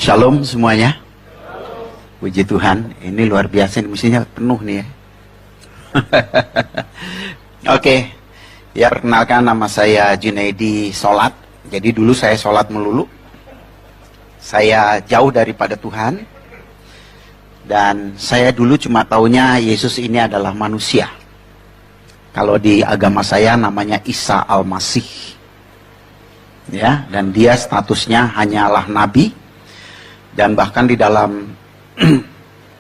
Shalom semuanya. Puji Tuhan, ini luar biasa, ini mestinya penuh nih ya. Oke, ya perkenalkan, nama saya Junaidi Solat. Jadi dulu saya sholat melulu. Saya jauh daripada Tuhan. Dan saya dulu cuma taunya Yesus ini adalah manusia. Kalau di agama saya namanya Isa Al-Masih. Ya, dan dia statusnya hanyalah nabi. Dan bahkan di dalam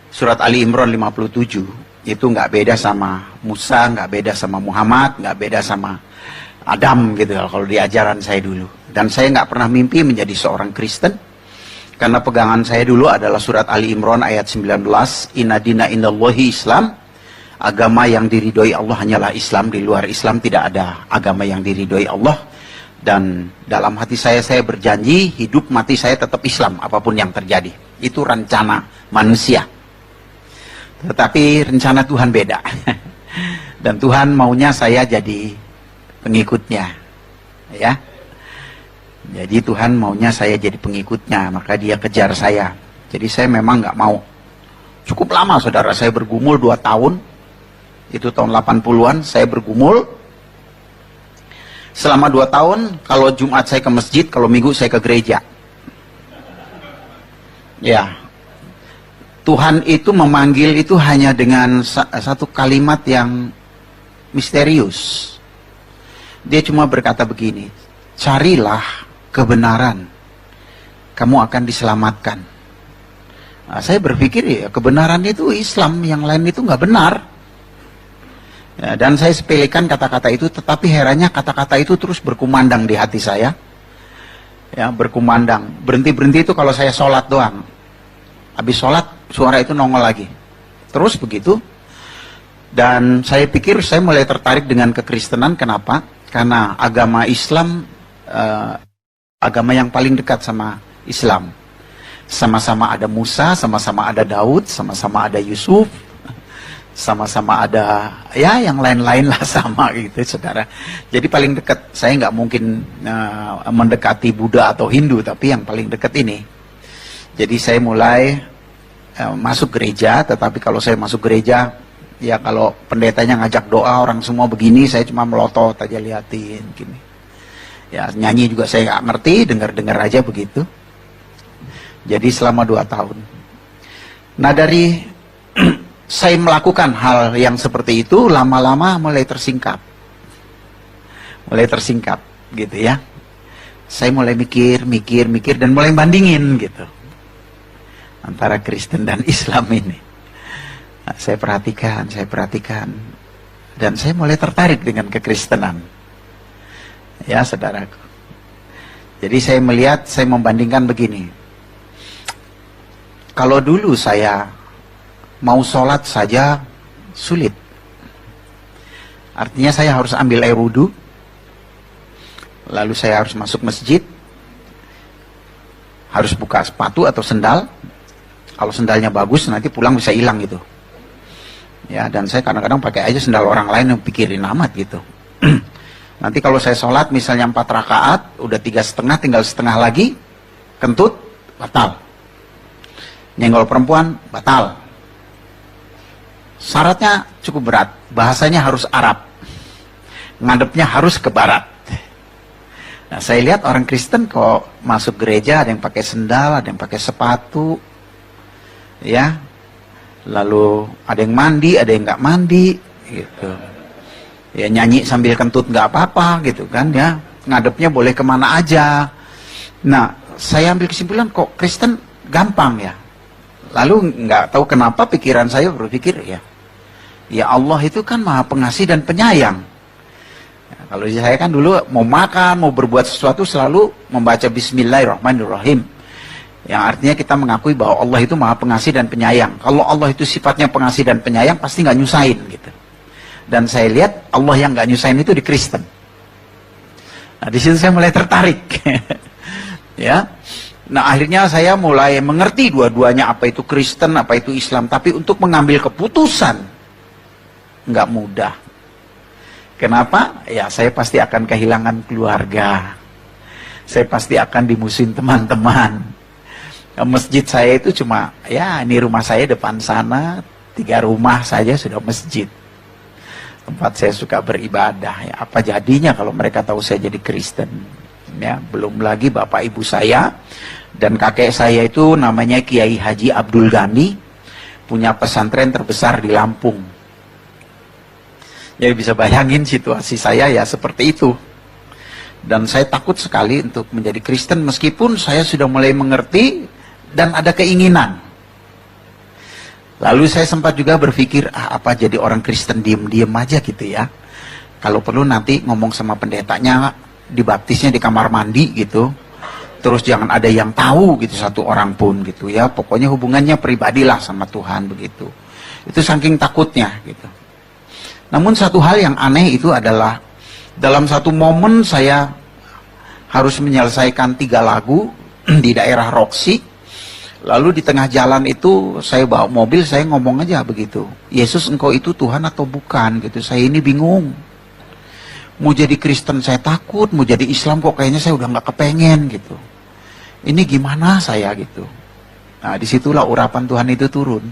surat Ali Imran 57 itu nggak beda sama Musa, nggak beda sama Muhammad, nggak beda sama Adam gitu kalau di ajaran saya dulu. Dan saya nggak pernah mimpi menjadi seorang Kristen karena pegangan saya dulu adalah surat Ali Imran ayat 19, Inna dina indallahi Islam, agama yang diridhoi Allah hanyalah Islam, di luar Islam tidak ada agama yang diridhoi Allah. Dan dalam hati saya berjanji hidup mati saya tetap Islam apapun yang terjadi. Itu rencana manusia. Tetapi rencana Tuhan beda. Dan Tuhan maunya saya jadi pengikutnya. Ya. Jadi Tuhan maunya saya jadi pengikutnya, maka dia kejar saya. Jadi saya memang nggak mau. Cukup lama saudara, saya bergumul 2 tahun. Itu tahun 80-an saya bergumul. Selama 2 tahun, kalau Jumat saya ke masjid, kalau Minggu saya ke gereja. Ya, Tuhan itu memanggil itu hanya dengan satu kalimat yang misterius. Dia cuma berkata begini, carilah kebenaran, kamu akan diselamatkan. Nah, saya berpikir ya kebenaran itu Islam, yang lain itu nggak benar. Ya, dan saya sepelekan kata-kata itu, tetapi herannya kata-kata itu terus berkumandang di hati saya. Ya, berkumandang. Berhenti-berhenti itu kalau saya sholat doang. Habis sholat, suara itu nongol lagi. Terus begitu. Dan saya pikir saya mulai tertarik dengan kekristenan. Kenapa? Karena agama Islam, agama yang paling dekat sama Islam. Sama-sama ada Musa, sama-sama ada Daud, sama-sama ada Yusuf. Sama-sama ada ya yang lain-lain lah sama gitu saudara. Jadi paling dekat, saya nggak mungkin mendekati Buddha atau Hindu, tapi yang paling dekat ini. Jadi saya mulai masuk gereja, tetapi kalau saya masuk gereja ya kalau pendetanya ngajak doa orang semua begini, saya cuma melotot aja liatin gini. Ya nyanyi juga saya nggak ngerti, dengar-dengar aja begitu. Jadi selama 2 tahun. Nah dari saya melakukan hal yang seperti itu, lama-lama mulai tersingkap. Mulai tersingkap, gitu ya. Saya mulai mikir, dan mulai bandingin, gitu. Antara Kristen dan Islam ini. Nah, saya perhatikan. Dan saya mulai tertarik dengan kekristenan. Ya, saudaraku. Jadi saya melihat, saya membandingkan begini. Kalau dulu saya mau sholat saja sulit. Artinya saya harus ambil air wudhu, lalu saya harus masuk masjid, harus buka sepatu atau sendal. Kalau sendalnya bagus nanti pulang bisa hilang gitu. Ya, dan saya kadang-kadang pakai aja sendal orang lain yang pikirin amat gitu. Nanti kalau saya sholat misalnya 4 rakaat, udah 3,5, tinggal setengah lagi, kentut, batal. Nyenggol perempuan, batal. Syaratnya cukup berat, bahasanya harus Arab, ngadepnya harus ke barat. Nah, saya lihat orang Kristen kok masuk gereja ada yang pakai sendal, ada yang pakai sepatu, ya, lalu ada yang mandi, ada yang nggak mandi, gitu. Ya nyanyi sambil kentut nggak apa-apa, gitu kan, ya, ngadepnya boleh kemana aja. Nah, saya ambil kesimpulan kok Kristen gampang ya. Lalu nggak tahu kenapa pikiran saya berpikir ya Allah itu kan maha pengasih dan penyayang. Ya, kalau saya kan dulu mau makan, mau berbuat sesuatu selalu membaca Bismillahirrahmanirrahim. Yang artinya kita mengakui bahwa Allah itu maha pengasih dan penyayang. Kalau Allah itu sifatnya pengasih dan penyayang pasti nggak nyusahin gitu. Dan saya lihat Allah yang nggak nyusahin itu di Kristen. Nah di situ saya mulai tertarik. Ya. Nah akhirnya saya mulai mengerti dua-duanya, apa itu Kristen, apa itu Islam. Tapi untuk mengambil keputusan nggak mudah. Kenapa? Ya saya pasti akan kehilangan keluarga. Saya pasti akan dimusuhin teman-teman. Masjid saya itu cuma, ya ini rumah saya depan sana, 3 rumah saja sudah masjid. Tempat saya suka beribadah. Ya, apa jadinya kalau mereka tahu saya jadi Kristen? Ya, belum lagi bapak ibu saya dan kakek saya itu namanya Kiai Haji Abdul Ghani, punya pesantren terbesar di Lampung. Jadi bisa bayangin situasi saya ya seperti itu. Dan saya takut sekali untuk menjadi Kristen meskipun saya sudah mulai mengerti dan ada keinginan. Lalu saya sempat juga berpikir, apa jadi orang Kristen diem-diem aja gitu ya. Kalau perlu nanti ngomong sama pendetanya, dibaptisnya di kamar mandi gitu. Terus jangan ada yang tahu gitu, satu orang pun gitu ya. Pokoknya hubungannya pribadilah sama Tuhan begitu. Itu saking takutnya gitu. Namun satu hal yang aneh itu adalah dalam satu momen saya harus menyelesaikan 3 lagu di daerah Roxy. Lalu di tengah jalan itu saya bawa mobil, saya ngomong aja begitu. Yesus, engkau itu Tuhan atau bukan gitu. Saya ini bingung. Mau jadi Kristen saya takut, mau jadi Islam kok kayaknya saya udah nggak kepengen gitu. Ini gimana saya gitu. Nah disitulah urapan Tuhan itu turun.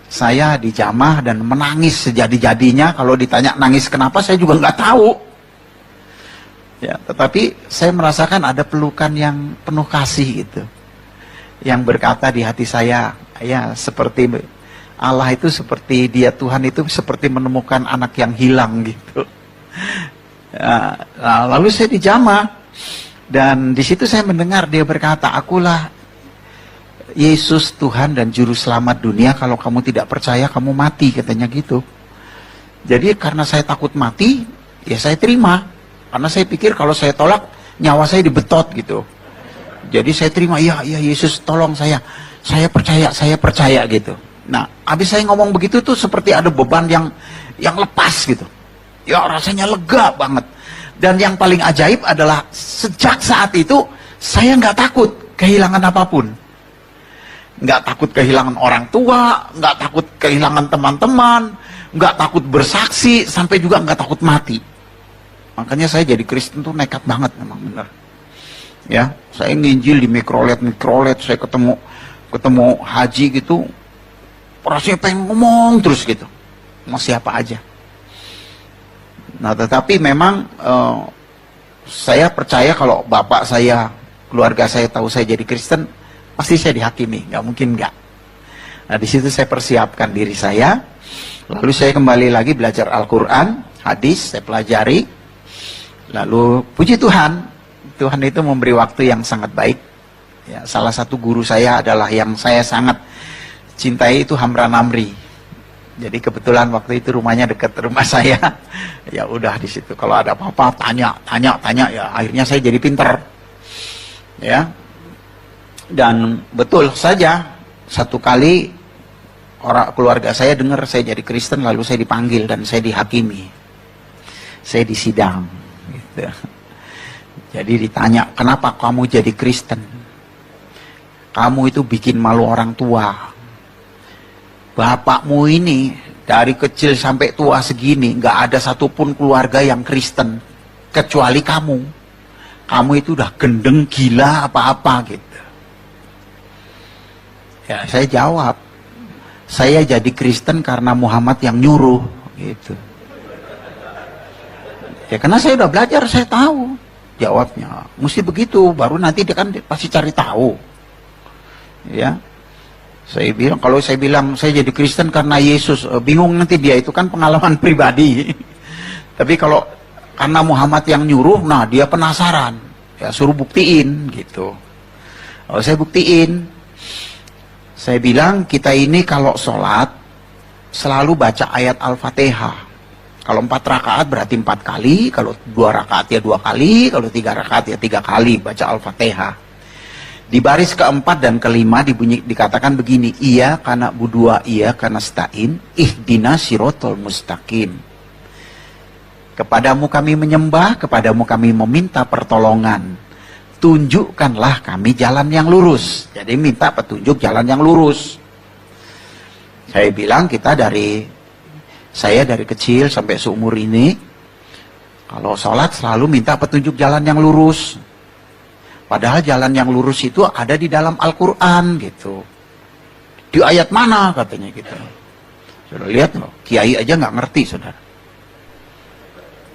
Saya dijamah dan menangis sejadi-jadinya. Kalau ditanya nangis kenapa, saya juga nggak tahu. Ya, tetapi saya merasakan ada pelukan yang penuh kasih gitu. Yang berkata di hati saya, ya seperti Allah itu seperti dia, Tuhan itu seperti menemukan anak yang hilang gitu. Nah, lalu saya dijamah dan di situ saya mendengar dia berkata, akulah Yesus Tuhan dan Juru Selamat dunia, kalau kamu tidak percaya kamu mati, katanya gitu. Jadi karena saya takut mati, ya saya terima. Karena saya pikir kalau saya tolak, nyawa saya dibetot gitu. Jadi saya terima, ya Yesus tolong saya percaya gitu. Nah, habis saya ngomong begitu tuh seperti ada beban yang lepas gitu. Ya rasanya lega banget. Dan yang paling ajaib adalah sejak saat itu saya nggak takut kehilangan apapun. Nggak takut kehilangan orang tua, nggak takut kehilangan teman-teman, nggak takut bersaksi, sampai juga nggak takut mati. Makanya saya jadi Kristen tuh nekat banget memang benar. Ya, saya nginjil di mikrolet, saya ketemu haji gitu, rasanya pengen ngomong terus gitu, mau siapa aja. Nah, tetapi memang saya percaya kalau bapak saya, keluarga saya tahu saya jadi Kristen, pasti saya dihakimi, nggak mungkin nggak. Nah, di situ saya persiapkan diri saya, lalu saya kembali lagi belajar Al-Quran, hadis, saya pelajari, lalu puji Tuhan. Tuhan itu memberi waktu yang sangat baik. Ya, salah satu guru saya adalah yang saya sangat cintai itu Hamran Amri. Jadi kebetulan waktu itu rumahnya dekat rumah saya. Ya udah di situ kalau ada apa-apa tanya ya akhirnya saya jadi pinter. Ya. Dan betul saja satu kali orang keluarga saya dengar saya jadi Kristen, lalu saya dipanggil dan saya dihakimi. Saya disidang gitu. Jadi ditanya, kenapa kamu jadi Kristen? Kamu itu bikin malu orang tua. Bapakmu ini dari kecil sampai tua segini, nggak ada satupun keluarga yang Kristen. Kecuali kamu. Kamu itu udah gendeng, gila, apa-apa gitu. Ya saya jawab, saya jadi Kristen karena Muhammad yang nyuruh gitu. Ya karena saya udah belajar, saya tahu. Jawabnya, mesti begitu, baru nanti dia kan pasti cari tahu. Ya, saya bilang, kalau saya bilang saya jadi Kristen karena Yesus, bingung nanti dia, itu kan pengalaman pribadi. Tapi kalau karena Muhammad yang nyuruh, nah dia penasaran, ya suruh buktiin gitu. Kalau saya buktiin, saya bilang kita ini kalau sholat selalu baca ayat Al-Fatihah. Kalau 4 rakaat berarti 4 kali, kalau 2 rakaat ya 2 kali, kalau 3 rakaat ya 3 kali baca Al-Fatihah. Di baris keempat dan kelima dikatakan begini, iya kana budua, iya kana stain, ihdina sirotol mustaqim. Kepadamu kami menyembah, kepadamu kami meminta pertolongan. Tunjukkanlah kami jalan yang lurus. Jadi minta petunjuk jalan yang lurus. Saya bilang saya dari kecil sampai seumur ini, kalau sholat selalu minta petunjuk jalan yang lurus. Padahal jalan yang lurus itu ada di dalam Al-Quran gitu. Di ayat mana katanya gitu. Saudara lihat loh, kiai aja nggak ngerti saudara.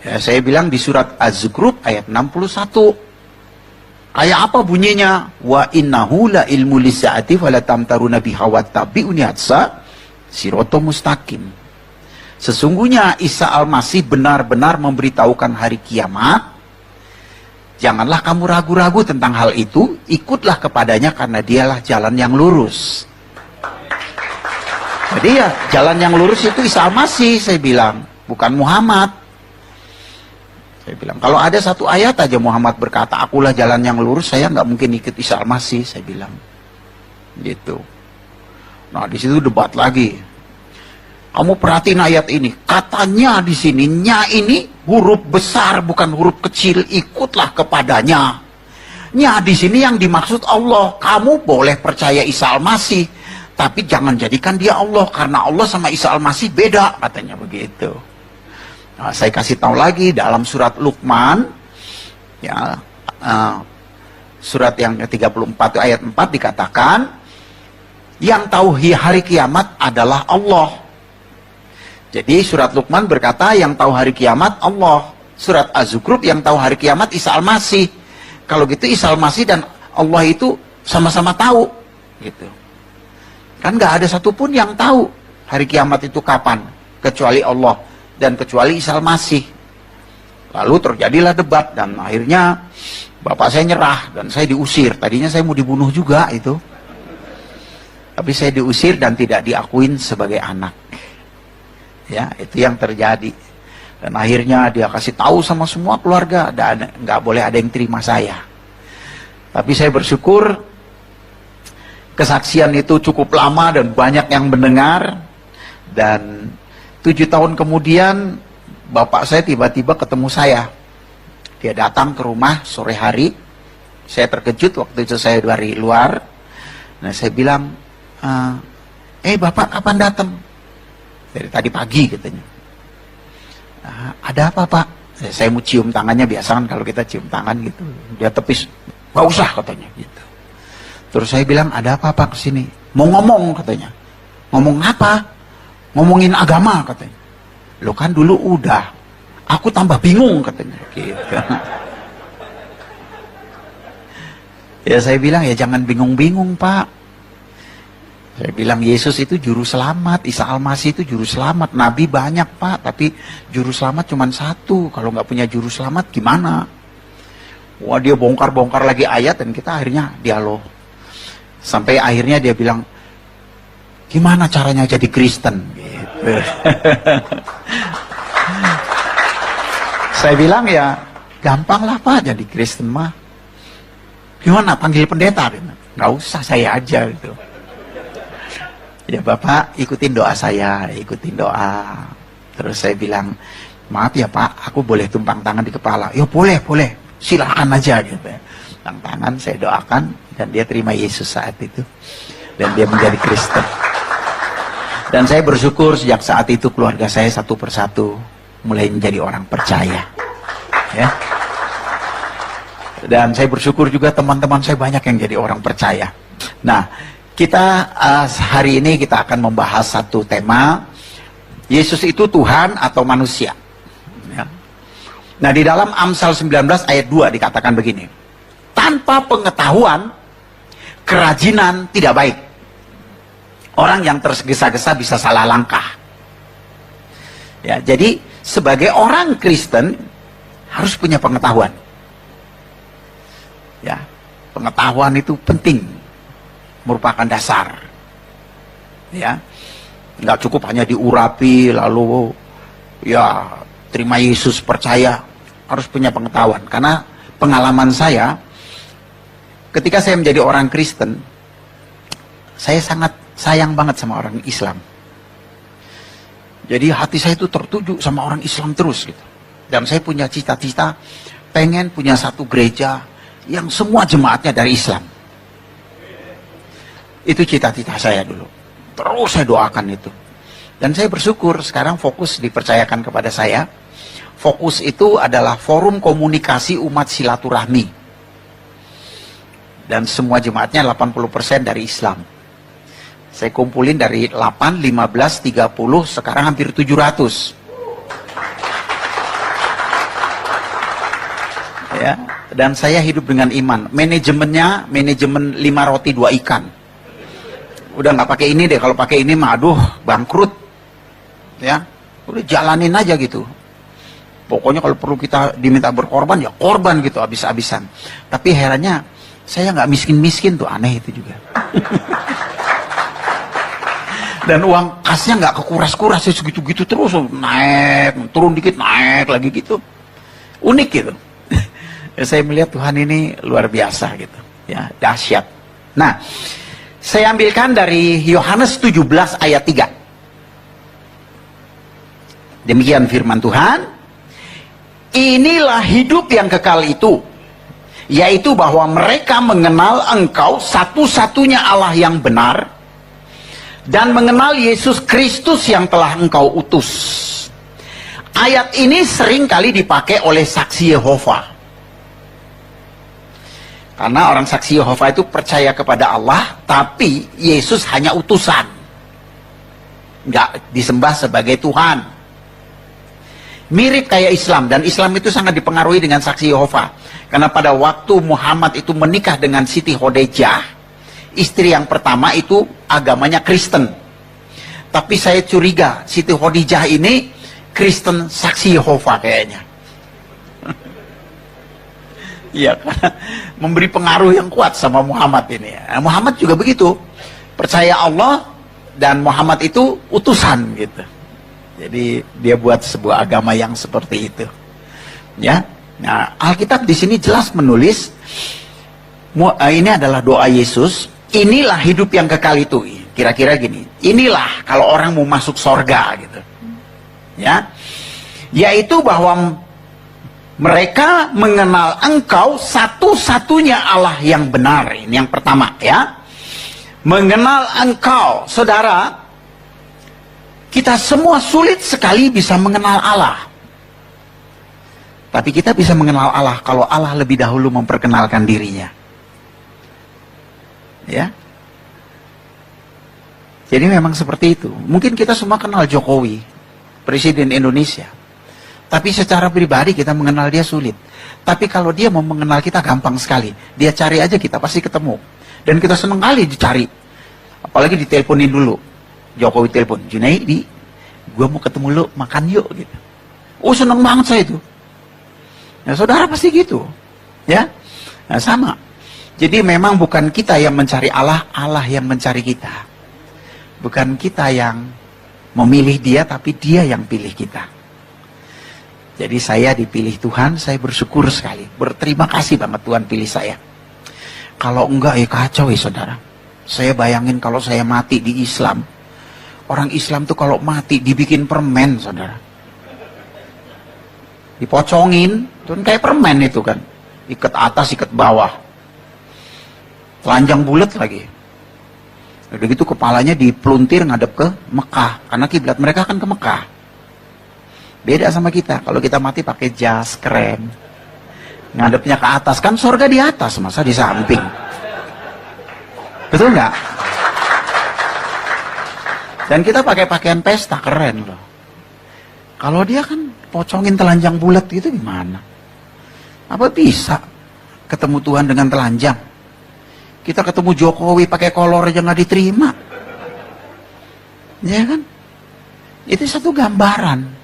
Ya, saya bilang di surat Az-Zukhruf ayat 61. Kayak apa bunyinya? Wa innahu la ilmu lisa'ati fala tamtaruna biha wattabi'uni hatsa siratal mustaqim. Sesungguhnya Isa Al-Masih benar-benar memberitahukan hari kiamat. Janganlah kamu ragu-ragu tentang hal itu, ikutlah kepadanya karena dialah jalan yang lurus. Jadi ya, jalan yang lurus itu Isa Al-Masih, saya bilang, bukan Muhammad. Saya bilang, kalau ada satu ayat aja Muhammad berkata, akulah jalan yang lurus, saya nggak mungkin ikut Isa Al-Masih, saya bilang. Gitu. Nah, di situ debat lagi. Kamu perhatiin ayat ini, katanya di sini, nya ini huruf besar, bukan huruf kecil, ikutlah kepadanya. Nya di sini yang dimaksud Allah, kamu boleh percaya Isa Al-Masih, tapi jangan jadikan dia Allah, karena Allah sama Isa Al-Masih beda, katanya begitu. Nah, saya kasih tahu lagi dalam surat Luqman, ya, surat yang ke-34 ayat 4 dikatakan, yang tahu hari kiamat adalah Allah. Jadi surat Luqman berkata yang tahu hari kiamat Allah. Surat Az-Zukhruf yang tahu hari kiamat Isa Al-Masih. Kalau gitu Isa Al-Masih dan Allah itu sama-sama tahu, gitu. Kan nggak ada satupun yang tahu hari kiamat itu kapan, kecuali Allah dan kecuali Isa Al-Masih. Lalu terjadilah debat dan akhirnya bapak saya nyerah dan saya diusir. Tadinya saya mau dibunuh juga itu, tapi saya diusir dan tidak diakuin sebagai anak. Ya, itu yang terjadi. Dan akhirnya dia kasih tahu sama semua keluarga, dan nggak boleh ada yang terima saya. Tapi saya bersyukur kesaksian itu cukup lama dan banyak yang mendengar. Dan 7 tahun kemudian bapak saya tiba-tiba ketemu saya. Dia datang ke rumah sore hari. Saya terkejut waktu itu, saya dari luar. Nah, saya bilang, bapak kapan datang? Dari tadi pagi katanya. Ada apa pak? Saya mau cium tangannya, biasa kan kalau kita cium tangan gitu. Dia tepis, gak usah katanya gitu. Terus saya bilang, ada apa pak kesini? Mau ngomong katanya. Ngomong apa? Ngomongin agama katanya. Lo kan dulu udah, aku tambah bingung katanya gitu. Ya saya bilang, ya jangan bingung-bingung pak. Saya bilang Yesus itu juru selamat, Isa Al-Masih itu juru selamat. Nabi banyak pak, tapi juru selamat cuma satu. Kalau nggak punya juru selamat gimana? Wah, dia bongkar-bongkar lagi ayat dan kita akhirnya dialog. Sampai akhirnya dia bilang, gimana caranya jadi Kristen? Gitu. Saya bilang ya gampang lah pak jadi Kristen mah. Gimana panggil pendeta? Nggak usah, saya aja gitu. Ya bapak ikutin doa saya, ikutin doa. Terus saya bilang, maaf ya pak, aku boleh tumpang tangan di kepala? Ya boleh, boleh, silakan aja gitu. Tumpang tangan, saya doakan dan dia terima Yesus saat itu dan dia menjadi Kristen. Dan saya bersyukur sejak saat itu keluarga saya satu persatu mulai menjadi orang percaya. Ya. Dan saya bersyukur juga teman-teman saya banyak yang jadi orang percaya. Nah, kita hari ini kita akan membahas satu tema, Yesus itu Tuhan atau manusia. Ya. Nah di dalam Amsal 19 ayat 2 dikatakan begini, tanpa pengetahuan kerajinan tidak baik. Orang yang tergesa-gesa bisa salah langkah. Ya, jadi sebagai orang Kristen harus punya pengetahuan. Ya, pengetahuan itu penting, merupakan dasar. Ya, nggak cukup hanya diurapi lalu ya terima Yesus percaya, harus punya pengetahuan. Karena pengalaman saya ketika saya menjadi orang Kristen, saya sangat sayang banget sama orang Islam. Jadi hati saya itu tertuju sama orang Islam terus gitu. Dan saya punya cita-cita pengen punya satu gereja yang semua jemaatnya dari Islam. Itu cita-cita saya dulu. Terus saya doakan itu. Dan saya bersyukur sekarang fokus dipercayakan kepada saya. Fokus itu adalah forum komunikasi umat silaturahmi. Dan semua jemaatnya 80% dari Islam. Saya kumpulin dari 8, 15, 30, sekarang hampir 700. Ya, dan saya hidup dengan iman. Manajemennya, manajemen 5 roti 2 ikan. Udah nggak pakai ini deh, kalau pakai ini mah aduh bangkrut. Ya, udah jalanin aja gitu. Pokoknya kalau perlu kita diminta berkorban, ya korban gitu, habis-habisan. Tapi herannya, saya nggak miskin-miskin tuh, aneh itu juga. Dan uang kasnya nggak kekuras-kuras, segitu-gitu terus, naik, turun dikit, naik lagi gitu. Unik gitu. Ya, saya melihat Tuhan ini luar biasa gitu, ya, dahsyat. Nah, saya ambilkan dari Yohanes 17 ayat 3. Demikian firman Tuhan. Inilah hidup yang kekal itu, yaitu bahwa mereka mengenal Engkau satu-satunya Allah yang benar, dan mengenal Yesus Kristus yang telah Engkau utus. Ayat ini sering kali dipakai oleh saksi Yehova. Karena orang saksi Yehova itu percaya kepada Allah, tapi Yesus hanya utusan. Nggak disembah sebagai Tuhan. Mirip kayak Islam, dan Islam itu sangat dipengaruhi dengan saksi Yehova. Karena pada waktu Muhammad itu menikah dengan Siti Khadijah, istri yang pertama itu agamanya Kristen. Tapi saya curiga, Siti Khadijah ini Kristen saksi Yehova kayaknya. Iya, karena memberi pengaruh yang kuat sama Muhammad ini. Nah, Muhammad juga begitu, percaya Allah dan Muhammad itu utusan gitu. Jadi dia buat sebuah agama yang seperti itu. Ya, nah Alkitab di sini jelas menulis ini adalah doa Yesus. Inilah hidup yang kekal itu. Kira-kira gini. Inilah kalau orang mau masuk sorga gitu. Ya, yaitu bahwa mereka mengenal Engkau satu-satunya Allah yang benar. Ini yang pertama ya. Mengenal Engkau, saudara, kita semua sulit sekali bisa mengenal Allah. Tapi kita bisa mengenal Allah kalau Allah lebih dahulu memperkenalkan dirinya. Ya. Jadi memang seperti itu. Mungkin kita semua kenal Jokowi, Presiden Indonesia. Tapi secara pribadi kita mengenal dia sulit. Tapi kalau dia mau mengenal kita gampang sekali. Dia cari aja kita pasti ketemu. Dan kita senang kali dicari. Apalagi diteleponin dulu. Jokowi telepon, Junaidi, gue mau ketemu lu, makan yuk gitu. Oh seneng banget saya itu. Nah saudara pasti gitu. Ya. Nah sama. Jadi memang bukan kita yang mencari Allah, Allah yang mencari kita. Bukan kita yang memilih dia, tapi dia yang pilih kita. Jadi saya dipilih Tuhan, saya bersyukur sekali. Berterima kasih banget Tuhan pilih saya. Kalau enggak ya kacau ya saudara. Saya bayangin kalau saya mati di Islam. Orang Islam tuh kalau mati dibikin permen saudara. Dipocongin, tuh kayak permen itu kan. Ikat atas, ikat bawah. Telanjang bulat lagi. Udah gitu kepalanya dipeluntir ngadep ke Mekah. Karena kiblat mereka kan ke Mekah. Beda sama kita, kalau kita mati pakai jas keren, ngadepnya ke atas, kan surga di atas, masa di samping? Betul nggak? Dan kita pakai pakaian pesta, keren loh. Kalau dia kan pocongin telanjang bulat gitu gimana? Apa bisa ketemu Tuhan dengan telanjang? Kita ketemu Jokowi pakai kolor aja nggak diterima. Ya kan? Itu satu gambaran.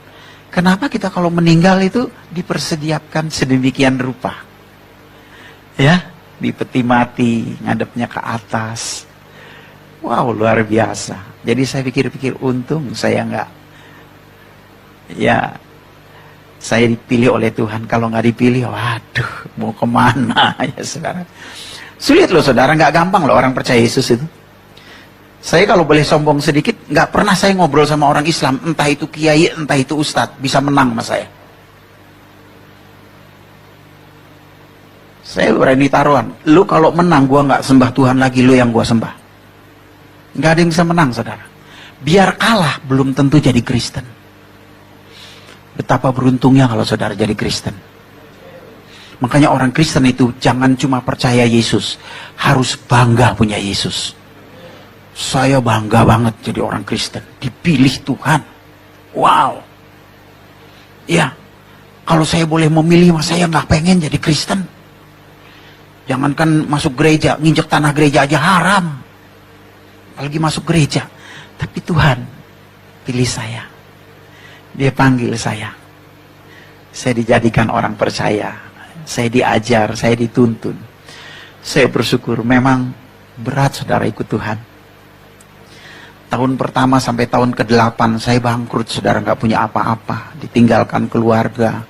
Kenapa kita kalau meninggal itu dipersediakan sedemikian rupa? Ya, di peti mati, ngadepnya ke atas. Wow, luar biasa. Jadi saya pikir-pikir untung saya nggak, ya, saya dipilih oleh Tuhan. Kalau nggak dipilih, waduh, mau kemana ya saudara? Sulit loh saudara, nggak gampang loh orang percaya Yesus itu. Saya kalau boleh sombong sedikit, nggak pernah saya ngobrol sama orang Islam, entah itu kiai, entah itu ustadz, bisa menang sama saya. Saya berani taruhan, lu kalau menang, gua nggak sembah Tuhan lagi, lu yang gua sembah. Nggak ada yang bisa menang, saudara. Biar kalah, belum tentu jadi Kristen. Betapa beruntungnya kalau saudara jadi Kristen. Makanya orang Kristen itu jangan cuma percaya Yesus, harus bangga punya Yesus. Saya bangga banget jadi orang Kristen, dipilih Tuhan. Wow. Ya, kalau saya boleh memilih, mas saya nggak pengen jadi Kristen. Jangankan masuk gereja, nginjek tanah gereja aja haram. Apalagi masuk gereja. Tapi Tuhan pilih saya. Dia panggil saya. Saya dijadikan orang percaya. Saya diajar, saya dituntun. Saya bersyukur, memang berat saudara ikut Tuhan. Tahun pertama sampai tahun ke-8 saya bangkrut, saudara, nggak punya apa-apa. Ditinggalkan keluarga,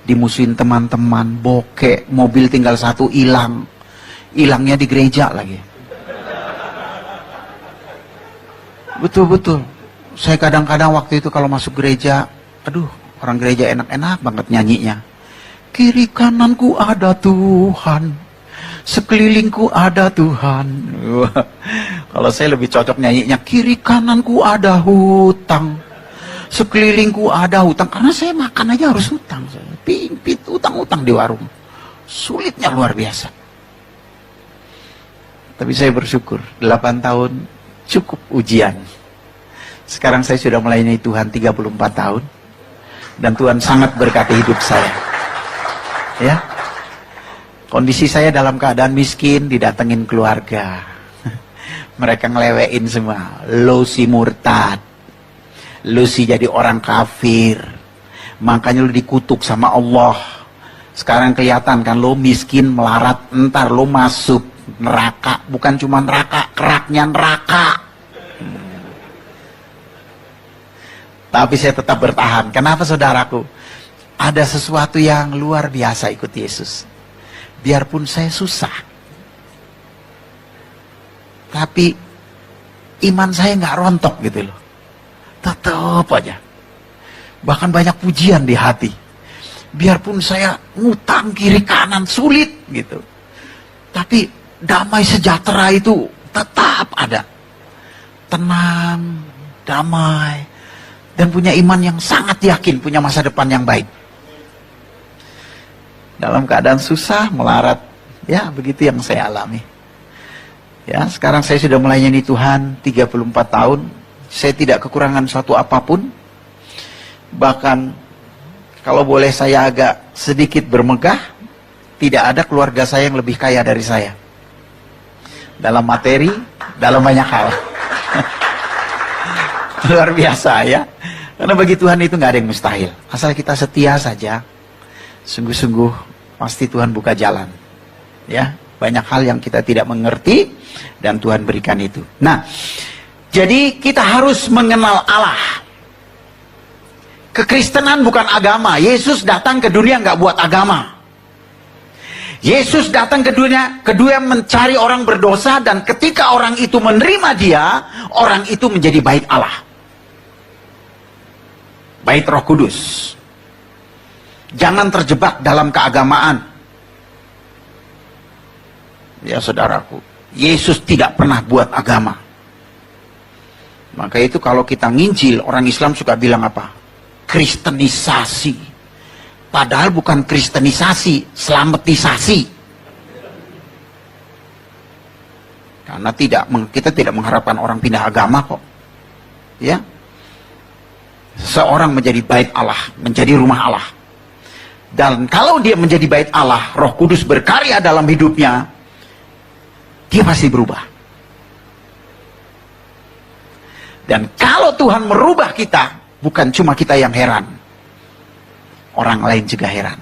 dimusuhin teman-teman, bokek, mobil tinggal satu hilang. Hilangnya di gereja lagi. Betul-betul. Saya kadang-kadang waktu itu kalau masuk gereja, aduh, orang gereja enak-enak banget nyanyinya. Kiri kananku ada Tuhan, sekelilingku ada Tuhan. Kalau saya lebih cocok nyanyinya, kiri kananku ada hutang, sekelilingku ada hutang. Karena saya makan aja harus hutang. Pimpit utang-utang di warung. Sulitnya luar biasa. Tapi saya bersyukur, 8 tahun cukup ujian. Sekarang saya sudah melayani Tuhan 34 tahun. Dan Tuhan sangat berkati hidup saya. Ya, kondisi saya dalam keadaan miskin, didatengin keluarga. Mereka ngelewein semua. Lo si murtad, lo si jadi orang kafir, makanya lo dikutuk sama Allah. Sekarang kelihatan kan lo miskin melarat, entar lo masuk neraka. Bukan cuma neraka, keraknya neraka. Tapi saya tetap bertahan. Kenapa saudaraku? Ada sesuatu yang luar biasa ikut Yesus. Biarpun saya susah. Tapi iman saya nggak rontok gitu loh. Tetap aja. Bahkan banyak pujian di hati. Biarpun saya ngutang kiri kanan sulit gitu. Tapi damai sejahtera itu tetap ada. Tenang, damai. Dan punya iman yang sangat yakin punya masa depan yang baik. Dalam keadaan susah, melarat. Ya, begitu yang saya alami. Ya, sekarang saya sudah melayani Tuhan 34 tahun. Saya tidak kekurangan suatu apapun. Bahkan, kalau boleh saya agak sedikit bermegah, tidak ada keluarga saya yang lebih kaya dari saya. Dalam materi, dalam banyak hal. Luar biasa ya. Karena bagi Tuhan itu nggak ada yang mustahil. Asal kita setia saja, sungguh-sungguh pasti Tuhan buka jalan. Ya, banyak hal yang kita tidak mengerti dan Tuhan berikan itu. Nah, jadi kita harus mengenal Allah. Kekristenan bukan agama. Yesus datang ke dunia nggak buat agama. Yesus datang ke dunia, kedua mencari orang berdosa, dan ketika orang itu menerima dia, orang itu menjadi bait Allah. Bait Roh Kudus. Jangan terjebak dalam keagamaan. Ya saudaraku, Yesus tidak pernah buat agama. Maka itu kalau kita nginjil, orang Islam suka bilang apa? Kristenisasi. Padahal bukan kristenisasi, selamatisasi. Karena kita tidak mengharapkan orang pindah agama kok. Ya. Seorang menjadi bait Allah, menjadi rumah Allah. Dan kalau dia menjadi bait Allah, Roh Kudus berkarya dalam hidupnya, dia pasti berubah. Dan kalau Tuhan merubah kita, bukan cuma kita yang heran, orang lain juga heran.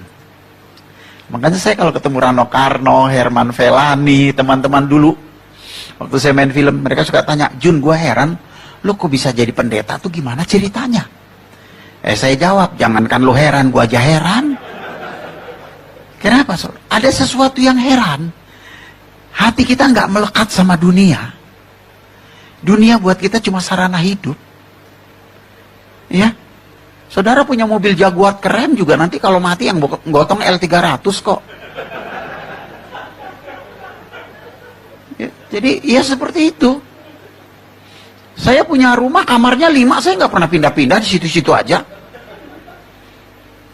Makanya saya kalau ketemu Rano Karno, Herman Felani, teman-teman dulu, waktu saya main film, mereka suka tanya, Jun, gue heran, lo kok bisa jadi pendeta tuh gimana ceritanya? Saya jawab, jangankan lo heran, gue aja heran. Kenapa? Ada sesuatu yang heran. Hati kita nggak melekat sama dunia. Dunia buat kita cuma sarana hidup. Ya, saudara punya mobil Jaguar keren juga, nanti kalau mati yang gotong L300 kok. Ya, jadi ya seperti itu. Saya punya rumah, kamarnya 5, saya nggak pernah pindah-pindah di situ-situ aja.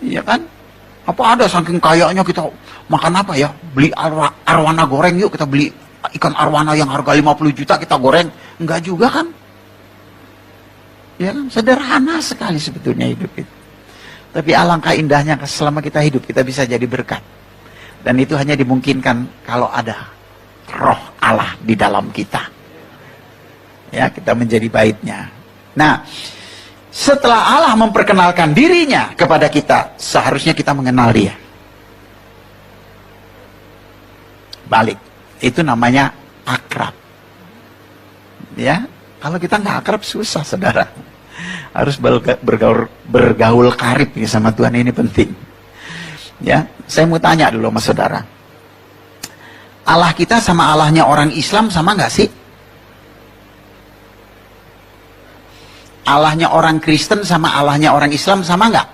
Iya kan? Apa ada saking kayanya kita makan apa ya? Beli arwana goreng yuk, kita beli ikan arwana yang harga 50 juta kita goreng. Enggak juga kan? Ya kan? Sederhana sekali sebetulnya hidup itu. Tapi alangkah indahnya selama kita hidup kita bisa jadi berkat. Dan itu hanya dimungkinkan kalau ada roh Allah di dalam kita. Ya, kita menjadi baitnya. Nah, setelah Allah memperkenalkan dirinya kepada kita, seharusnya kita mengenal dia. Balik. Itu namanya akrab. Ya, kalau kita nggak akrab susah, saudara. Harus bergaul karib ya sama Tuhan, ini penting. Ya, saya mau tanya dulu sama saudara. Allah kita sama Allahnya orang Islam sama nggak sih? Allahnya orang Kristen sama Allahnya orang Islam sama nggak?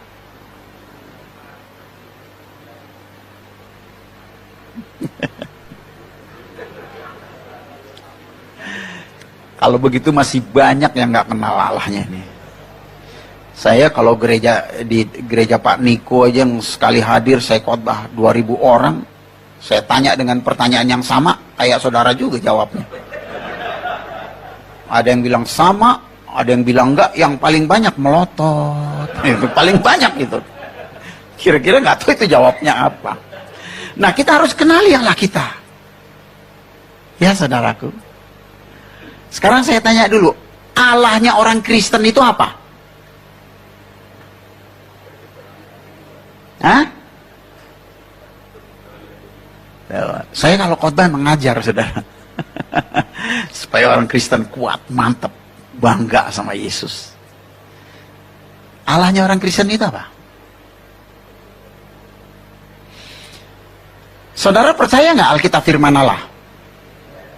Kalau begitu masih banyak yang nggak kenal Allahnya ini. Saya kalau di gereja Pak Niko aja yang sekali hadir saya khotbah 2000 orang, saya tanya dengan pertanyaan yang sama, kayak saudara juga jawabnya. Ada yang bilang sama, ada yang bilang enggak, yang paling banyak melotot. Itu paling banyak itu. Kira-kira nggak tahu itu jawabnya apa. Nah, kita harus kenali Allah kita. Ya, saudaraku. Sekarang saya tanya dulu, Allahnya orang Kristen itu apa? Hah? Saya kalau khotbah mengajar, saudara. Supaya orang Kristen kuat, mantap, bangga sama Yesus. Allahnya orang Kristen itu apa? Saudara percaya nggak Alkitab firman Allah?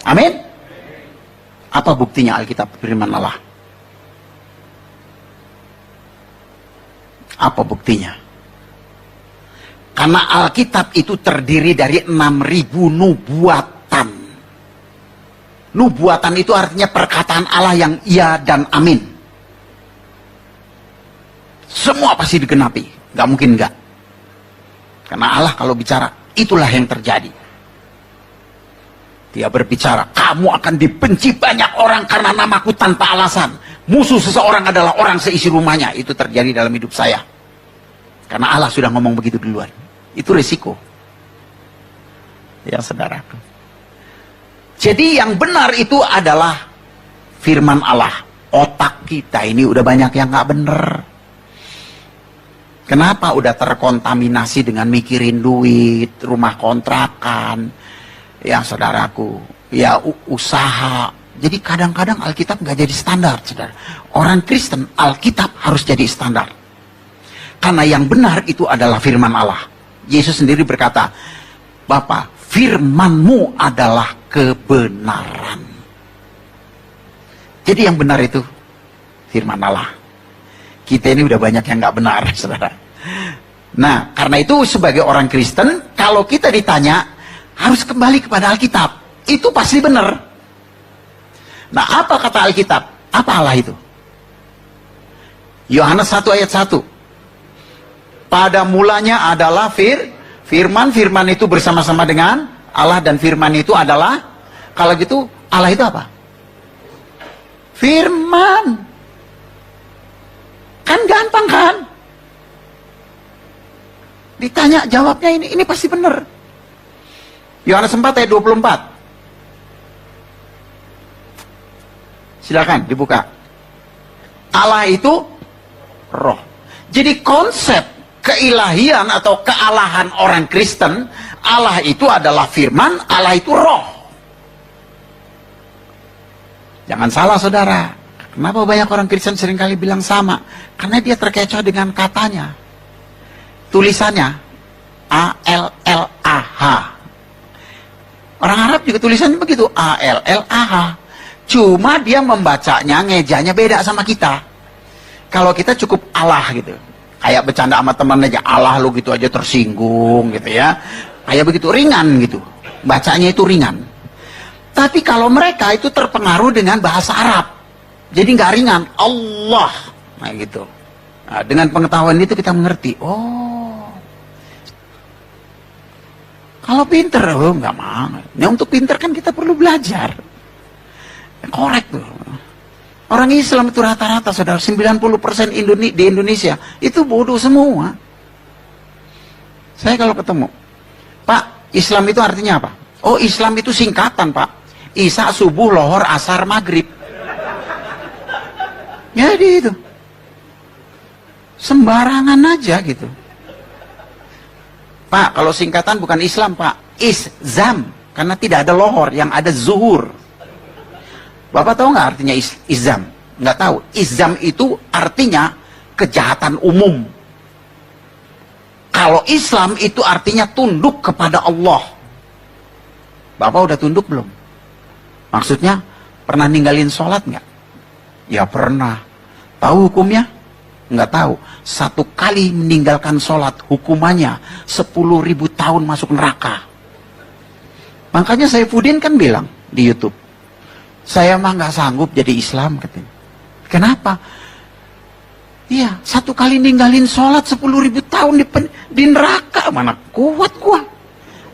Amin? Apa buktinya Alkitab firman Allah? Apa buktinya? Karena Alkitab itu terdiri dari 6.000 nubuatan. Nubuatan itu artinya perkataan Allah yang iya dan amin. Semua pasti digenapi, nggak mungkin nggak. Karena Allah kalau bicara, itulah yang terjadi. Dia berbicara, kamu akan dibenci banyak orang karena namaku tanpa alasan. Musuh seseorang adalah orang seisi rumahnya. Itu terjadi dalam hidup saya. Karena Allah sudah ngomong begitu duluan. Itu risiko. Ya, saudaraku. Jadi yang benar itu adalah firman Allah. Otak kita ini udah banyak yang nggak bener. Kenapa udah terkontaminasi dengan mikirin duit, rumah kontrakan, ya saudaraku, ya usaha. Jadi kadang-kadang Alkitab nggak jadi standar, saudara. Orang Kristen, Alkitab harus jadi standar. Karena yang benar itu adalah firman Allah. Yesus sendiri berkata, Bapa, firman-Mu adalah kebenaran. Jadi yang benar itu firman Allah. Kita ini udah banyak yang nggak benar, saudara. Nah, karena itu sebagai orang Kristen, kalau kita ditanya, harus kembali kepada Alkitab. Itu pasti benar. Nah, apa kata Alkitab? Apa Allah itu? Yohanes 1 ayat 1. Pada mulanya adalah firman. Firman itu bersama-sama dengan Allah, dan firman itu adalah, kalau gitu Allah itu apa? Firman. Kan gampang kan? Ditanya jawabnya ini pasti benar. Yohanes 4 ayat 24. Silakan dibuka. Allah itu roh. Jadi konsep keilahian atau kealahan orang Kristen, Allah itu adalah firman, Allah itu roh. Jangan salah, saudara. Kenapa banyak orang Kristen seringkali bilang sama? Karena dia terkecoh dengan katanya. Tulisannya A-L-L-A-H. Orang Arab juga tulisannya begitu, A-L-L-A-H. Cuma dia membacanya, ngejanya beda sama kita. Kalau kita cukup Allah gitu. Kayak bercanda sama teman aja, Allah lu gitu aja tersinggung gitu ya. Kayak begitu, ringan gitu. Bacanya itu ringan. Tapi kalau mereka itu terpengaruh dengan bahasa Arab. Jadi nggak ringan, Allah. Nah gitu. Nah, dengan pengetahuan itu kita mengerti, oh, Kalau pinter, oh nggak mau. Ya, untuk pinter kan kita perlu belajar. Korek tuh. Orang Islam itu rata-rata, saudara, 90% di Indonesia itu bodoh semua. Saya kalau ketemu, Pak, Islam itu artinya apa? Oh, Islam itu singkatan, Pak. Isya, subuh, lohor, asar, maghrib. Jadi itu. Sembarangan aja gitu. Pak, kalau singkatan bukan Islam, Pak. Izam. Karena tidak ada lohor, yang ada zuhur. Bapak tahu nggak artinya izam? Nggak tahu. Izam itu artinya kejahatan umum. Kalau Islam itu artinya tunduk kepada Allah. Bapak udah tunduk belum? Maksudnya, pernah ninggalin sholat nggak? Ya pernah. Tahu hukumnya? Nggak tahu. 1 kali meninggalkan sholat, hukumannya 10.000 tahun masuk neraka. Makanya Saifuddin kan bilang di YouTube, saya mah nggak sanggup jadi Islam, katanya. Kenapa? Iya, 1 kali ninggalin sholat 10.000 tahun di neraka, mana kuat gua.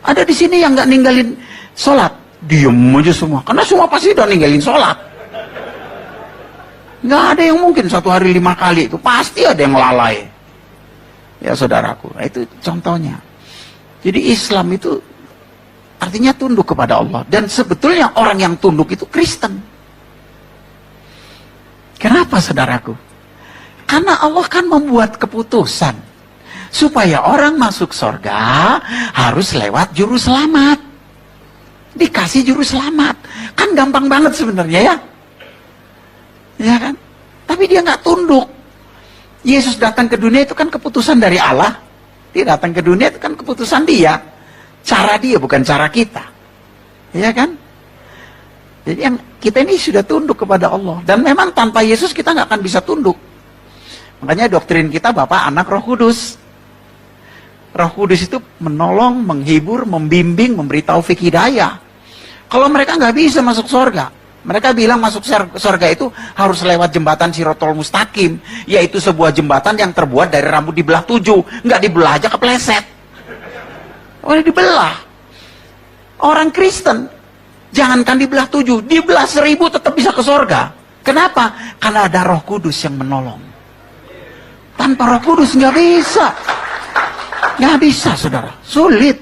Ada di sini yang nggak ninggalin sholat, diem aja semua, karena semua pasti udah ninggalin sholat. Nggak ada yang mungkin 1 hari 5 kali, itu pasti ada yang lalai. Ya saudaraku, itu contohnya. Jadi Islam itu artinya tunduk kepada Allah. Dan sebetulnya orang yang tunduk itu Kristen. Kenapa saudaraku? Karena Allah kan membuat keputusan supaya orang masuk surga harus lewat juru selamat. Dikasih juru selamat. Kan gampang banget sebenarnya ya. Ya kan? Tapi dia nggak tunduk. Yesus datang ke dunia itu kan keputusan dari Allah. Dia datang ke dunia itu kan keputusan dia. Cara dia bukan cara kita. Ya kan? Jadi yang kita ini sudah tunduk kepada Allah. Dan memang tanpa Yesus kita nggak akan bisa tunduk. Makanya doktrin kita Bapa, Anak, Roh Kudus. Roh Kudus itu menolong, menghibur, membimbing, memberi taufik hidayah. Kalau mereka nggak bisa masuk surga, mereka bilang masuk surga itu harus lewat jembatan Sirotol Mustaqim, yaitu sebuah jembatan yang terbuat dari rambut dibelah 7. Nggak dibelah aja kepleset. Oleh dibelah. Orang Kristen, jangankan dibelah 7, dibelah 1000 tetap bisa ke surga. Kenapa? Karena ada Roh Kudus yang menolong. Tanpa Roh Kudus nggak bisa. Nggak bisa, saudara. Sulit.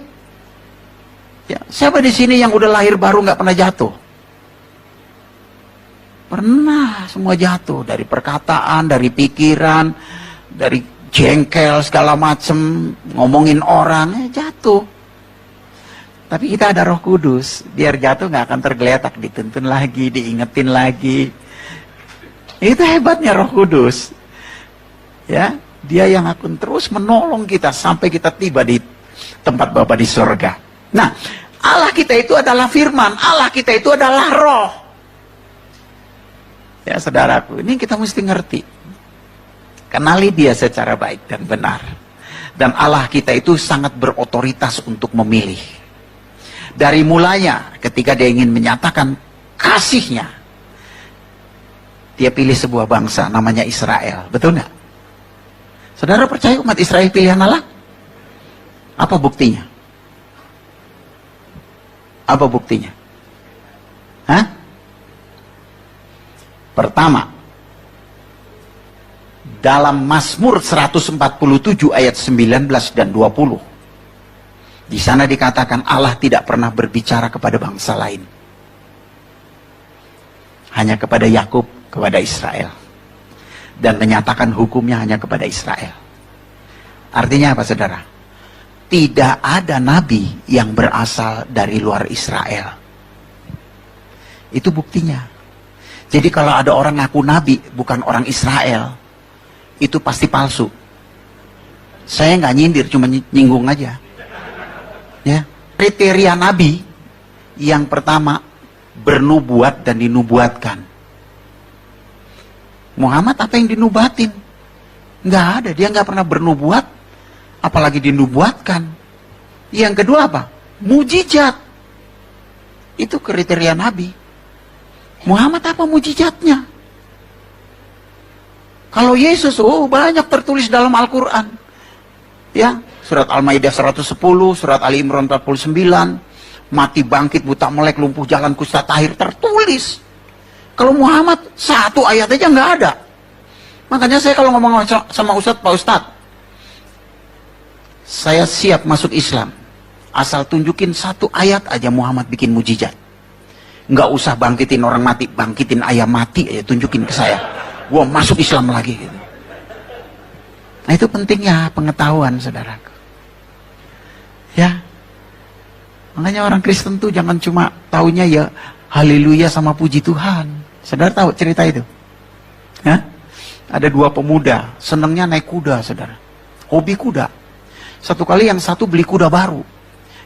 Ya, siapa di sini yang udah lahir baru nggak pernah jatuh? Pernah, semua jatuh. Dari perkataan, dari pikiran, dari jengkel segala macem, ngomongin orang, jatuh. Tapi kita ada Roh Kudus, biar jatuh nggak akan tergeletak, dituntun lagi, diingetin lagi. Itu hebatnya Roh Kudus. Ya, dia yang akan terus menolong kita sampai kita tiba di tempat Bapa di surga. Nah, Allah kita itu adalah firman, Allah kita itu adalah roh. Ya saudaraku, ini kita mesti ngerti. Kenali dia secara baik dan benar. Dan Allah kita itu sangat berotoritas untuk memilih. Dari mulanya ketika dia ingin menyatakan kasihnya, dia pilih sebuah bangsa namanya Israel. Betul nggak? Saudara percaya umat Israel pilihan Allah? Apa buktinya? Apa buktinya? Hah? Pertama, dalam Mazmur 147 ayat 19 dan 20. Di sana dikatakan Allah tidak pernah berbicara kepada bangsa lain. Hanya kepada Yakub, kepada Israel. Dan menyatakan hukumnya hanya kepada Israel. Artinya apa saudara? Tidak ada nabi yang berasal dari luar Israel. Itu buktinya. Jadi kalau ada orang ngaku nabi bukan orang Israel, itu pasti palsu. Saya nggak nyindir, cuma nyinggung aja. Ya, kriteria nabi yang pertama bernubuat dan dinubuatkan. Muhammad apa yang dinubatin? Nggak ada, dia nggak pernah bernubuat, apalagi dinubuatkan. Yang kedua apa? Mujizat. Itu kriteria nabi. Muhammad apa mujizatnya? Kalau Yesus, oh banyak tertulis dalam Al-Quran. Ya, Surat Al-Maidah 110, surat Ali Imran 49, mati bangkit, buta melek, lumpuh jalan, kusta tahir, tertulis. Kalau Muhammad, satu ayat aja nggak ada. Makanya saya kalau ngomong sama Ustadz, Pak Ustadz, saya siap masuk Islam. Asal tunjukin satu ayat aja Muhammad bikin mujizat. Nggak usah bangkitin orang mati, bangkitin ayam mati aja, tunjukin ke saya. Gua masuk Islam lagi. Gitu. Nah itu pentingnya pengetahuan, saudaraku. Ya, makanya orang Kristen tuh jangan cuma taunya ya haleluya sama puji Tuhan. Saudara tahu cerita itu? Hah? Ada dua pemuda, senangnya naik kuda, saudara. Hobi kuda. Satu kali yang satu beli kuda baru.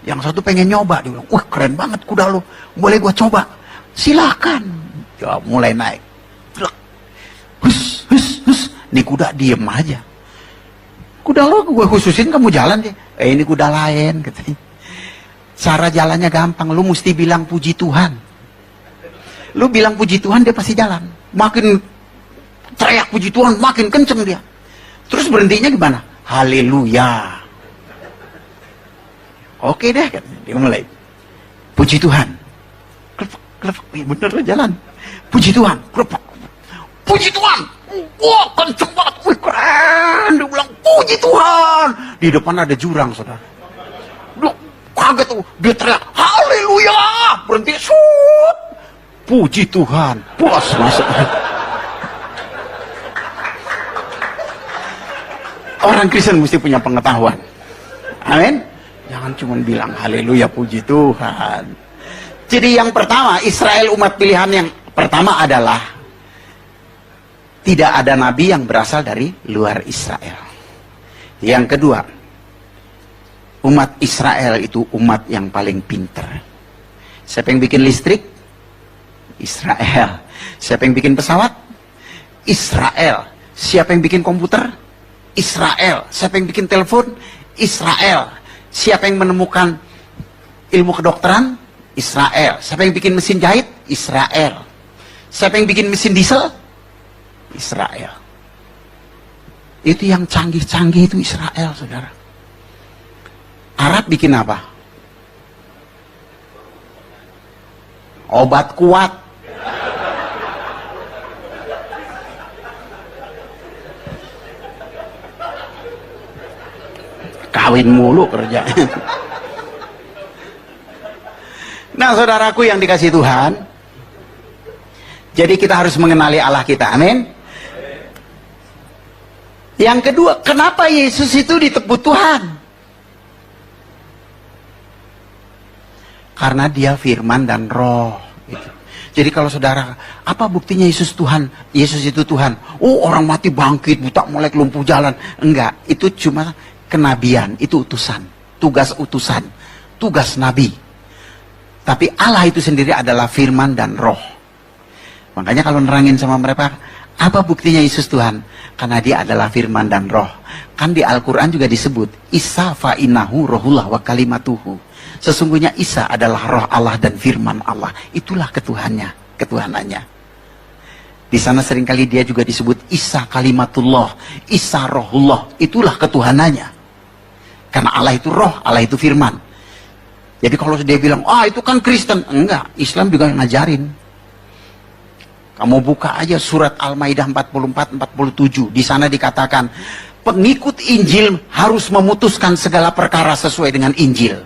Yang satu pengen nyoba, dia bilang, wah keren banget kuda lo, boleh gua coba? Silakan. Ya, mulai naik. Hus, hus, hus. Nih kuda diem aja. Kuda lo gue khususin kamu jalan deh. Ini kuda lain, katanya. Cara jalannya gampang, lu mesti bilang puji Tuhan. Lu bilang puji Tuhan, dia pasti jalan. Makin teriak puji Tuhan, makin kenceng dia. Terus berhentinya gimana? Haleluya. Oke deh, dia mulai. Puji Tuhan. Klepek, klepek. Ya bener lah jalan. Puji Tuhan. Klepek. Puji Tuhan. Wah, kenceng banget. Wih, keren. Dia bilang, puji Tuhan. Di depan ada jurang, saudara. Duh, kaget tuh. Dia teriak, haleluya. Berhenti, shoot. Puji Tuhan. Puas masuk. Orang Kristen mesti punya pengetahuan. Amin. Jangan cuma bilang haleluya puji Tuhan. Jadi yang pertama, Israel umat pilihan yang pertama adalah tidak ada nabi yang berasal dari luar Israel. Yang kedua, umat Israel itu umat yang paling pinter. Siapa yang bikin listrik? Israel. Siapa yang bikin pesawat? Israel. Siapa yang bikin komputer? Israel. Siapa yang bikin telepon? Israel. Siapa yang menemukan ilmu kedokteran? Israel. Siapa yang bikin mesin jahit? Israel. Siapa yang bikin mesin diesel? Israel. Itu yang canggih-canggih itu Israel, saudara. Arab bikin apa? Obat kuat. Kawin mulu kerja. Nah, saudaraku yang dikasih Tuhan, jadi kita harus mengenali Allah kita. Amin. Yang kedua, kenapa Yesus itu disebut Tuhan? Karena dia firman dan roh. Gitu. Jadi kalau saudara, apa buktinya Yesus Tuhan? Yesus itu Tuhan. Oh, orang mati bangkit, buta melek, lumpuh jalan. Enggak, itu cuma kenabian, itu utusan, tugas utusan, tugas nabi. Tapi Allah itu sendiri adalah firman dan roh. Makanya kalau nerangin sama mereka, apa buktinya Yesus Tuhan? Karena dia adalah firman dan roh. Kan di Al-Quran juga disebut, Isa fa'inahu rohullah wa kalimatuhu. Sesungguhnya Isa adalah roh Allah dan firman Allah. Itulah ketuhannya, ketuhanannya. Di sana seringkali dia juga disebut Isa kalimatullah, Isa rohullah. Itulah ketuhanannya. Karena Allah itu roh, Allah itu firman. Jadi kalau dia bilang, itu kan Kristen. Enggak, Islam juga ngajarin. Kamu buka aja surat Al-Maidah 44-47. Di sana dikatakan, pengikut Injil harus memutuskan segala perkara sesuai dengan Injil.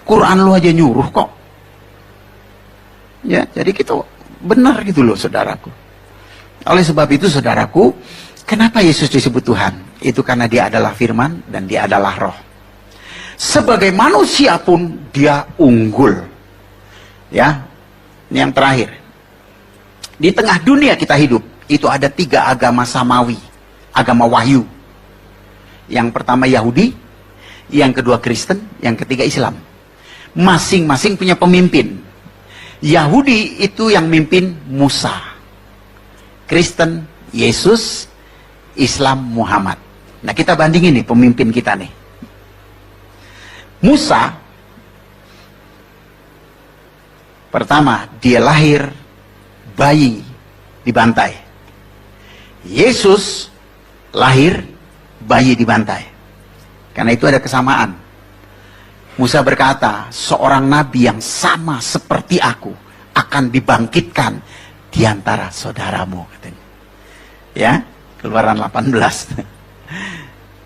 Quran lu aja nyuruh kok. Ya, jadi gitu. Benar gitu loh, saudaraku. Oleh sebab itu, saudaraku, kenapa Yesus disebut Tuhan? Itu karena dia adalah firman dan dia adalah roh. Sebagai manusia pun dia unggul. Ya, ini yang terakhir. Di tengah dunia kita hidup, itu ada 3 agama samawi, agama wahyu. Yang pertama Yahudi, yang kedua Kristen, yang ketiga Islam. Masing-masing punya pemimpin. Yahudi itu yang mimpin Musa. Kristen Yesus, Islam Muhammad. Nah, kita bandingin nih pemimpin kita nih. Musa, pertama, dia lahir bayi dibantai. Yesus lahir bayi dibantai. Karena itu ada kesamaan. Musa berkata, seorang nabi yang sama seperti aku akan dibangkitkan di antara saudaramu, katanya. Ya, Keluaran 18.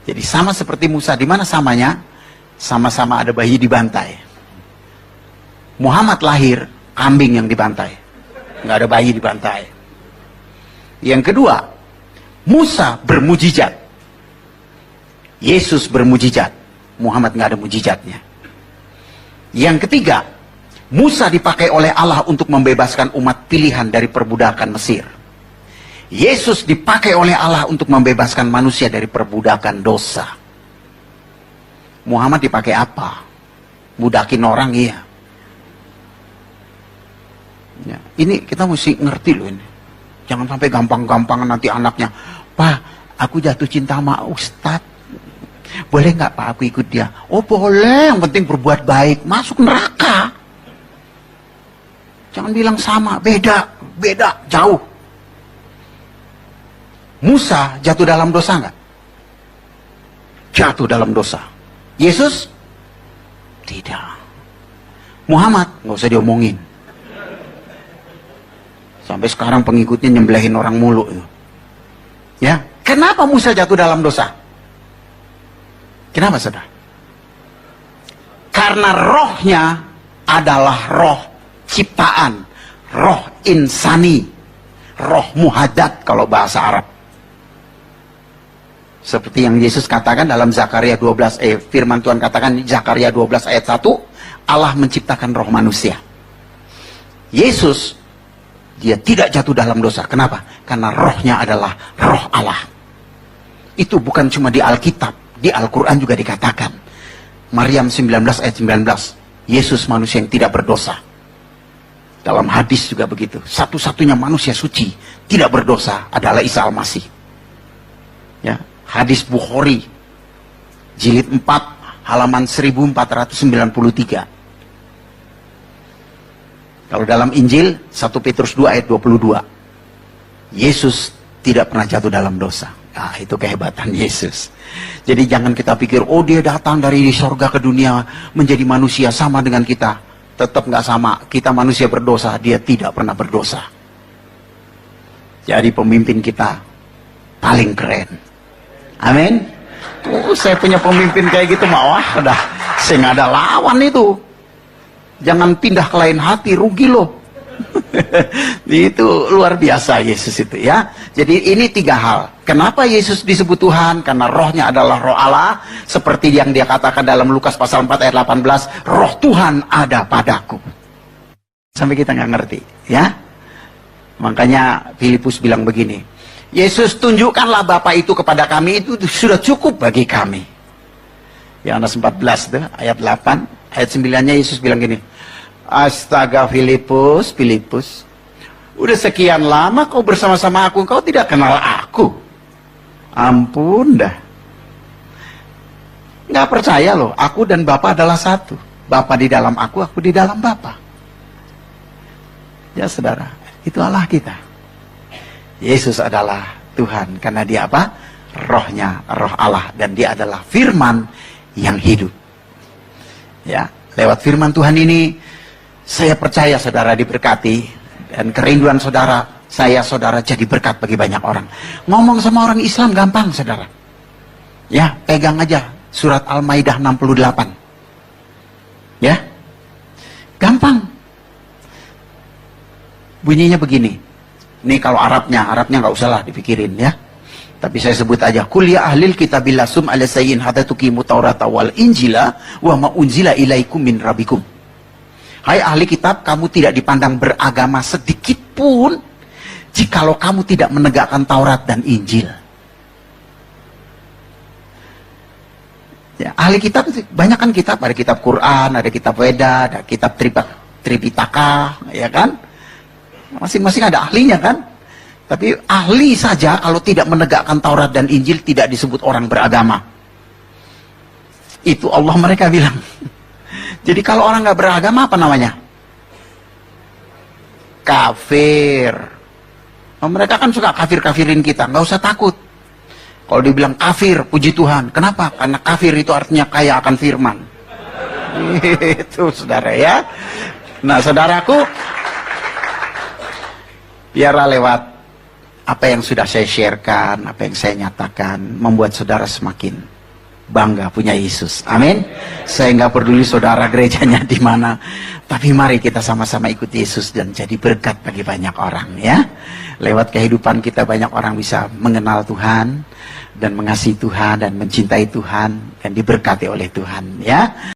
Jadi sama seperti Musa. Di mana samanya? Sama-sama ada bayi dibantai. Muhammad lahir, kambing yang dibantai. Nggak ada bayi dibantai. Yang kedua, Musa bermujizat. Yesus bermujizat. Muhammad nggak ada mujizatnya. Yang ketiga, Musa dipakai oleh Allah untuk membebaskan umat pilihan dari perbudakan Mesir. Yesus dipakai oleh Allah untuk membebaskan manusia dari perbudakan dosa. Muhammad dipakai apa? Budakin orang, iya. Ya, ini kita mesti ngerti loh ini. Jangan sampai gampang-gampangan nanti anaknya, Pak, aku jatuh cinta sama Ustadz. Boleh nggak Pak aku ikut dia? Oh boleh, yang penting berbuat baik. Masuk neraka. Jangan bilang sama, beda, jauh. Musa jatuh dalam dosa nggak? Jatuh dalam dosa. Yesus? Tidak. Muhammad? Nggak usah diomongin. Sampai sekarang pengikutnya nyembelihin orang mulu. Ya, kenapa Musa jatuh dalam dosa? Kenapa, saudara? Karena rohnya adalah roh ciptaan, roh insani, roh muhadat kalau bahasa Arab. Seperti yang Yesus katakan dalam Zakaria 12, firman Tuhan katakan Zakaria 12 ayat 1, Allah menciptakan roh manusia. Yesus, dia tidak jatuh dalam dosa. Kenapa? Karena rohnya adalah roh Allah. Itu bukan cuma di Alkitab, di Al-Quran juga dikatakan. Maryam 19 ayat 19, Yesus manusia yang tidak berdosa. Dalam hadis juga begitu. Satu-satunya manusia suci, tidak berdosa adalah Isa Al-Masih. Ya, hadis Bukhari, jilid 4, halaman 1493. Kalau dalam Injil, 1 Petrus 2 ayat 22. Yesus tidak pernah jatuh dalam dosa. Nah, itu kehebatan Yesus. Jadi jangan kita pikir, oh dia datang dari surga ke dunia menjadi manusia sama dengan kita. Tetap nggak sama. Kita manusia berdosa, dia tidak pernah berdosa. Jadi pemimpin kita paling keren. Amin. Tuh saya punya pemimpin kayak gitu, wah udah saya nggak ada lawan itu. Jangan pindah ke lain hati, rugi loh. Itu luar biasa Yesus itu ya. Jadi ini 3 hal. Kenapa Yesus disebut Tuhan? Karena rohnya adalah roh Allah. Seperti yang dia katakan dalam Lukas pasal 4 ayat 18. Roh Tuhan ada padaku. Sampai kita nggak ngerti ya. Makanya Filipus bilang begini. Yesus tunjukkanlah Bapa itu kepada kami, itu sudah cukup bagi kami. Yohanes 14 itu ayat 8. Ayat 9-nya Yesus bilang gini. Astaga Filipus, udah sekian lama kau bersama-sama aku, kau tidak kenal aku. Ampun dah. Nggak percaya loh, aku dan Bapa adalah satu. Bapa di dalam aku di dalam Bapa. Ya saudara, itu Allah kita. Yesus adalah Tuhan, karena dia apa? Rohnya, roh Allah, dan dia adalah firman yang hidup. Ya, lewat firman Tuhan ini, saya percaya saudara diberkati, dan kerinduan saudara, saudara jadi berkat bagi banyak orang. Ngomong sama orang Islam gampang saudara. Ya, pegang aja surat Al-Maidah 68. Ya, gampang. Bunyinya begini. Ini kalau Arabnya nggak usah lah dipikirin ya. Tapi saya sebut aja. Kul ya ahlil kitabil lasum ala sayyin hatta tuqimu taurata wal injila wa ma unzila ilaikum min rabbikum. Hai ahli kitab, kamu tidak dipandang beragama sedikit pun jikalau kamu tidak menegakkan Taurat dan Injil. Ya, ahli kitab banyak kan kitab, ada kitab Quran, ada kitab Weda, ada kitab Tripitaka, ya kan? Masing-masing ada ahlinya kan? Tapi ahli saja kalau tidak menegakkan Taurat dan Injil tidak disebut orang beragama. Itu Allah mereka bilang. Jadi kalau orang nggak beragama apa namanya? Kafir. Oh, mereka kan suka kafir-kafirin kita, nggak usah takut. Kalau dibilang kafir, puji Tuhan. Kenapa? Karena kafir itu artinya kaya akan firman. Itu saudara ya. Nah saudaraku, biarlah lewat apa yang sudah saya sharekan, apa yang saya nyatakan, membuat saudara semakin bangga punya Yesus. Amin. Saya nggak peduli saudara gerejanya di mana, tapi mari kita sama-sama ikut Yesus dan jadi berkat bagi banyak orang ya. Lewat kehidupan kita banyak orang bisa mengenal Tuhan dan mengasihi Tuhan dan mencintai Tuhan dan diberkati oleh Tuhan ya.